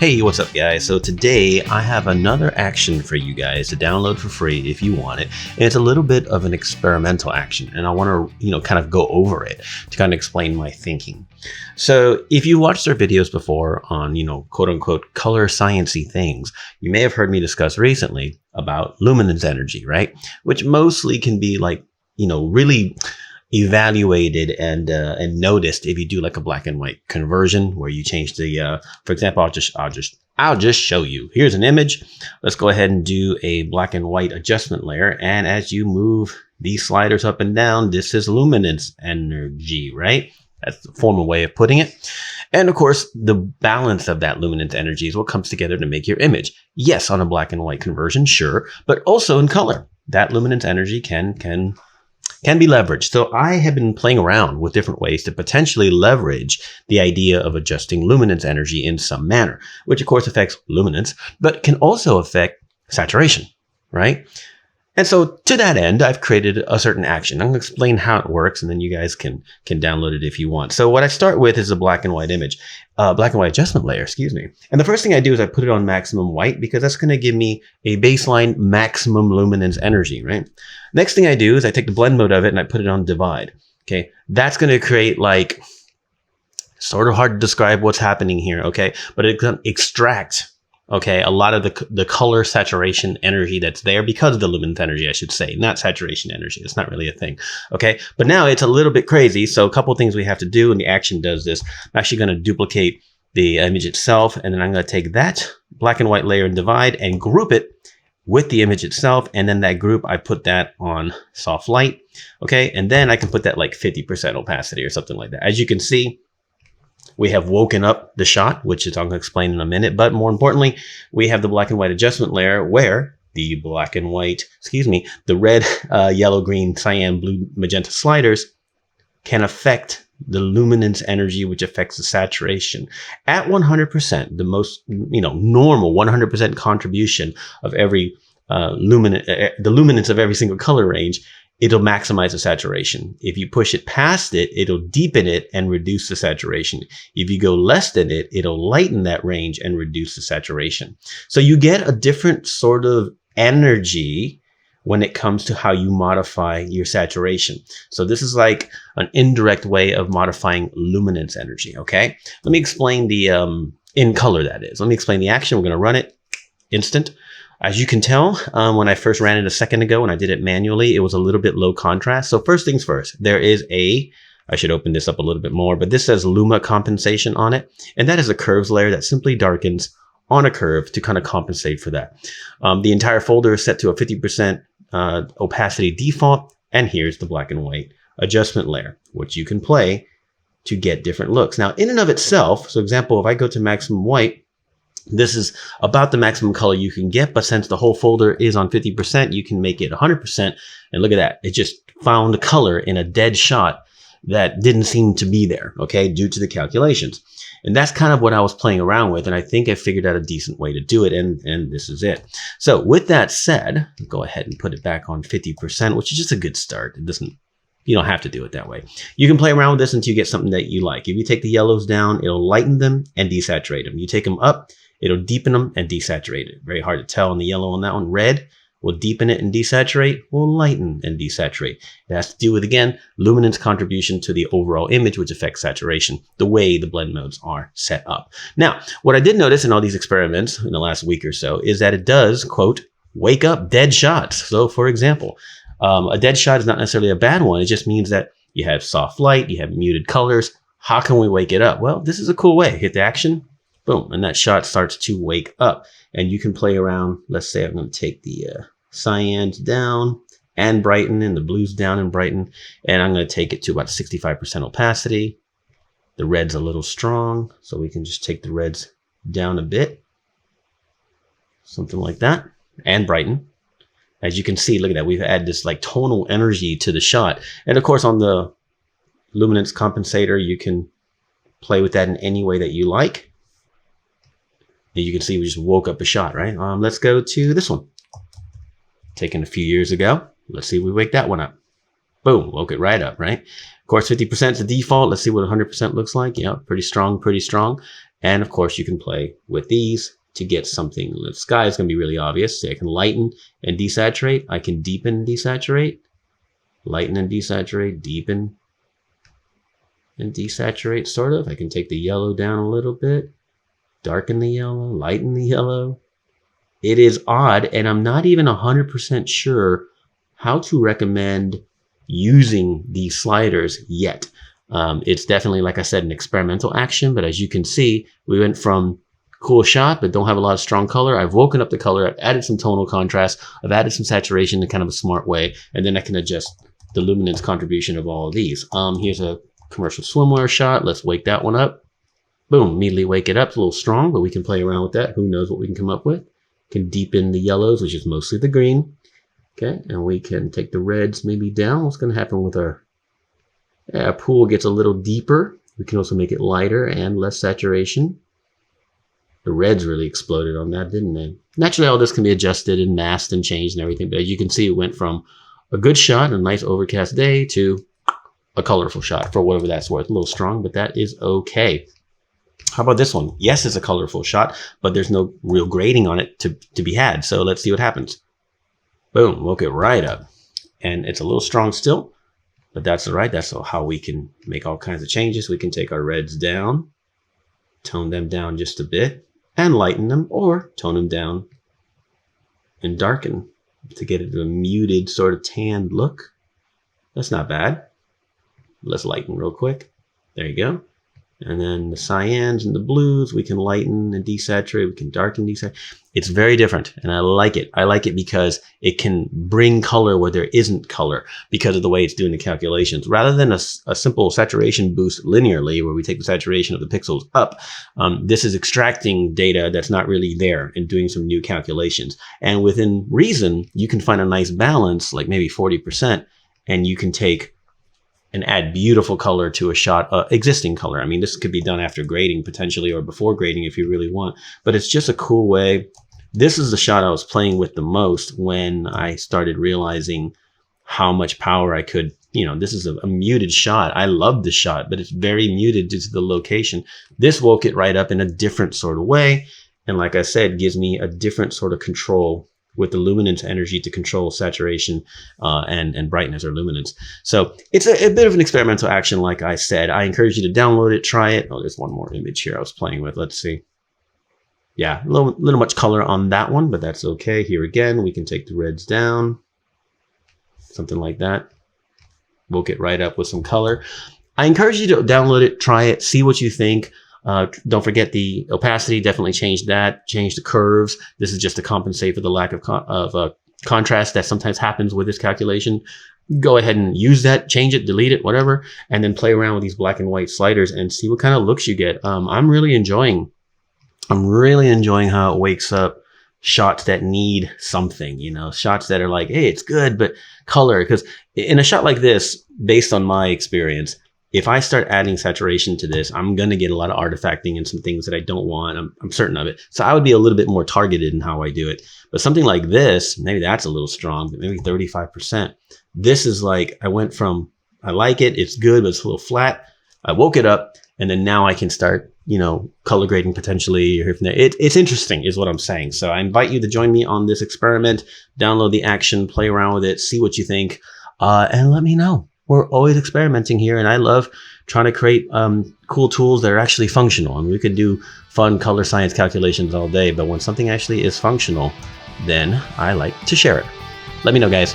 Hey, what's up guys? So today I have another action for you guys to download for free if you want it. And it's a little bit of an experimental action and I want to, kind of go over it to kind of explain my thinking. So if you watched our videos before on, quote unquote, color sciencey things, you may have heard me discuss recently about luminance energy, right? Which mostly can be like, really evaluated and noticed if you do like a black and white conversion where you change the for example, I'll just show you. Here's an image. Let's go ahead and do a black and white adjustment layer, and as you move these sliders up and down, this is luminance energy, right? That's the formal way of putting it. And of course, the balance of that luminance energy is what comes together to make your image. Yes, on a black and white conversion, sure, but also in color. That luminance energy can be leveraged. So I have been playing around with different ways to potentially leverage the idea of adjusting luminance energy in some manner, which of course affects luminance, but can also affect saturation, right? And so to that end, I've created a certain action. I'm going to explain how it works, and then you guys can download it if you want. So what I start with is a black and white image, black and white adjustment layer, excuse me. And the first thing I do is I put it on maximum white because that's going to give me a baseline maximum luminance energy, right? Next thing I do is I take the blend mode of it and I put it on divide. Okay, that's going to create like, sort of hard to describe what's happening here, okay? But it can extract, okay, a lot of the color saturation energy that's there because of the luminance energy, I should say, not saturation energy. It's not really a thing, okay? But now it's a little bit crazy. So a couple of things we have to do, and the action does this. I'm actually going to duplicate the image itself, and then I'm going to take that black and white layer and divide and group it with the image itself. And then that group, I put that on soft light, okay? And then I can put that like 50% opacity or something like that. As you can see, we have woken up the shot, which is I'm going to explain in a minute. But more importantly, we have the black and white adjustment layer where the black and white, the red, yellow, green, cyan, blue, magenta sliders can affect the luminance energy, which affects the saturation at 100%, the most, normal 100% contribution of every the luminance of every single color range. It'll maximize the saturation. If you push it past it, it'll deepen it and reduce the saturation. If you go less than it, it'll lighten that range and reduce the saturation. So you get a different sort of energy when it comes to how you modify your saturation. So this is like an indirect way of modifying luminance energy, okay? Let me explain the, in color that is. Let me explain the action. We're gonna run it instant. As you can tell, when I first ran it a second ago, when I did it manually, it was a little bit low contrast. So first things first, there is I should open this up a little bit more, but this says Luma compensation on it. And that is a curves layer that simply darkens on a curve to kind of compensate for that. The entire folder is set to a 50% opacity default. And here's the black and white adjustment layer, which you can play to get different looks. Now, in and of itself, so example, if I go to maximum white, this is about the maximum color you can get, but since the whole folder is on 50%, you can make it 100%. And look at that. It just found a color in a dead shot that didn't seem to be there, okay, due to the calculations. And that's kind of what I was playing around with. And I think I figured out a decent way to do it. And this is it. So with that said, go ahead and put it back on 50%, which is just a good start. You don't have to do it that way. You can play around with this until you get something that you like. If you take the yellows down, it'll lighten them and desaturate them. You take them up, it'll deepen them and desaturate it. Very hard to tell on the yellow on that one. Red will deepen it and desaturate, will lighten and desaturate. It has to do with, again, luminance contribution to the overall image, which affects saturation, the way the blend modes are set up. Now, what I did notice in all these experiments in the last week or so is that it does, quote, wake up dead shots. So for example, a dead shot is not necessarily a bad one. It just means that you have soft light, you have muted colors. How can we wake it up? Well, this is a cool way. Hit the action. Boom, and that shot starts to wake up. And you can play around. Let's say I'm going to take the cyans down and brighten, and the blues down and brighten. And I'm going to take it to about 65% opacity. The red's a little strong, so we can just take the reds down a bit. Something like that. And brighten. As you can see, look at that. We've added this like tonal energy to the shot. And of course, on the luminance compensator, you can play with that in any way that you like. And you can see we just woke up a shot, right? Let's go to this one. Taken a few years ago. Let's see if we wake that one up. Boom, woke it right up, right? Of course, 50% is the default. Let's see what 100% looks like. Yeah, pretty strong, pretty strong. And of course, you can play with these to get something. The sky is going to be really obvious. So I can lighten and desaturate. I can deepen and desaturate. Lighten and desaturate, deepen and desaturate, sort of. I can take the yellow down a little bit, darken the yellow, lighten the yellow. It is odd, and I'm not even 100% sure how to recommend using these sliders yet. It's definitely, like I said, an experimental action, but as you can see, we went from cool shot, but don't have a lot of strong color. I've woken up the color, I've added some tonal contrast, I've added some saturation in kind of a smart way, and then I can adjust the luminance contribution of all of these. Here's a commercial swimwear shot. Let's wake that one up. Boom, immediately wake it up. It's a little strong, but we can play around with that. Who knows what we can come up with. Can deepen the yellows, which is mostly the green. Okay, and we can take the reds maybe down. What's going to happen with our pool gets a little deeper. We can also make it lighter and less saturation. The reds really exploded on that, didn't they? Naturally, all this can be adjusted and masked and changed and everything, but as you can see, it went from a good shot, a nice overcast day, to a colorful shot, for whatever that's worth. A little strong, but that is okay. How about this one? Yes, it's a colorful shot, but there's no real grading on it to be had. So let's see what happens. Boom, woke it right up. And it's a little strong still, but that's all right. That's how we can make all kinds of changes. We can take our reds down, tone them down just a bit, and lighten them, or tone them down and darken to get it a muted sort of tanned look. That's not bad. Let's lighten real quick. There you go. And then the cyans and the blues, we can lighten and desaturate. We can darken, desaturate. It's very different, and I like it. I like it because it can bring color where there isn't color because of the way it's doing the calculations. Rather than a simple saturation boost linearly, where we take the saturation of the pixels up, this is extracting data that's not really there and doing some new calculations. And within reason, you can find a nice balance, like maybe 40%, and you can take and add beautiful color to a shot, existing color. I mean, this could be done after grading potentially, or before grading if you really want, but it's just a cool way. This is the shot I was playing with the most when I started realizing how much power I could, this is a muted shot. I love this shot, but it's very muted due to the location. This woke it right up in a different sort of way. And like I said, gives me a different sort of control with the luminance energy to control saturation and brightness, or luminance. So it's a bit of an experimental action, like I said. I encourage you to download it, try it. Oh, there's one more image here I was playing with. Let's see. Yeah, a little much color on that one, but that's okay. Here again, we can take the reds down, something like that. Woke it right up with some color. I encourage you to download it, try it, see what you think. Don't forget the opacity, definitely change that, change the curves. This is just to compensate for the lack of contrast that sometimes happens with this calculation. Go ahead and use that, change it, delete it, whatever, and then play around with these black and white sliders and see what kind of looks you get. I'm really enjoying how it wakes up shots that need something, shots that are like, hey, it's good, but color. Because in a shot like this, based on my experience, if I start adding saturation to this, I'm going to get a lot of artifacting and some things that I don't want. I'm certain of it. So I would be a little bit more targeted in how I do it. But something like this, maybe that's a little strong, but maybe 35%. This is like, I went from, I like it, it's good, but it's a little flat. I woke it up, and then now I can start, color grading potentially. Or it's interesting is what I'm saying. So I invite you to join me on this experiment, download the action, play around with it, see what you think, and let me know. We're always experimenting here, and I love trying to create cool tools that are actually functional. And we could do fun color science calculations all day, but when something actually is functional, then I like to share it. Let me know, guys.